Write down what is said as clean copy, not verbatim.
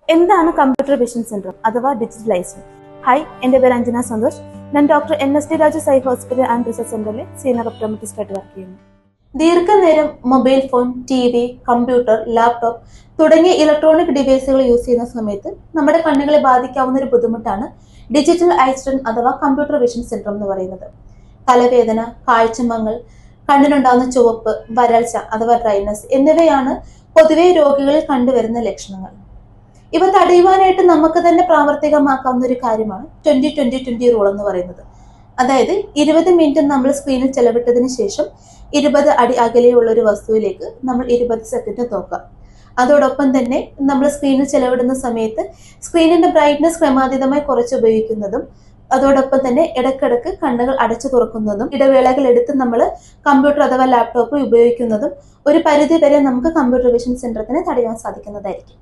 എന്താണ് computer vision syndrome അഥവാ ഡിജിറ്റലൈസിംഗ്? Hi, എൻ്റെ പേര് അഞ്ജന സന്തോഷ്. ഞാൻ doctor NSD Raju Sai hospital and research സെന്ററിലെ സീനിയർ ഒപ്റ്റോമെട്രിസ്റ്റ് ആയിട്ട് വർക്ക് ചെയ്യുന്നു. ദീർഘനേരം mobile phone, TV, computer, laptop തുടങ്ങിയ ഇലക്ട്രോണിക് ഡിവൈസുകൾ യൂസ് ചെയ്യുന്ന സമയത്ത് നമ്മുടെ കണ്ണുകളെ ബാധിക്കാവുന്ന ഒരു ബുദ്ധിമുട്ടാണ് ഡിജിറ്റൽ ഐ അഥവാ കമ്പ്യൂട്ടർ വിഷൻ സിൻഡ്രോം എന്ന് പറയുന്നത്. തലവേദന, കാഴ്ചമങ്ങൽ, കണ്ണിനുണ്ടാകുന്ന ചുവപ്പ്, വരൾച്ച അഥവാ ഡ്രൈനസ് എന്നിവയാണ് പൊതുവെ രോഗികളിൽ കണ്ടുവരുന്ന ലക്ഷണങ്ങൾ. ഇവ തടയുവാനായിട്ട് നമുക്ക് തന്നെ പ്രാവർത്തികമാക്കാവുന്ന ഒരു കാര്യമാണ് 20-20-20 റൂൾ എന്ന് പറയുന്നത്. അതായത് 20 മിനിറ്റ് നമ്മൾ സ്ക്രീനിൽ ചെലവിട്ടതിന് ശേഷം 20 അടി അകലെയുള്ള ഒരു വസ്തുവിലേക്ക് നമ്മൾ 20 സെക്കൻഡ് നോക്കാം. അതോടൊപ്പം തന്നെ നമ്മൾ സ്ക്രീനിൽ ചെലവിടുന്ന സമയത്ത് സ്ക്രീനിന്റെ ബ്രൈറ്റ്നസ് ക്രമാതീതമായി കുറച്ച് ഉപയോഗിക്കുന്നതും, അതോടൊപ്പം തന്നെ ഇടയ്ക്കിടയ്ക്ക് കണ്ണുകൾ അടച്ചു തുറക്കുന്നതും, ഇടവേളകൾ എടുത്ത് നമ്മൾ കമ്പ്യൂട്ടർ അഥവാ ലാപ്ടോപ്പ് ഉപയോഗിക്കുന്നതും ഒരു പരിധി വരെ നമുക്ക് കമ്പ്യൂട്ടർ വിഷൻ സിൻഡ്രോത്തിനെ തടയാൻ സാധിക്കുന്നതായിരിക്കും.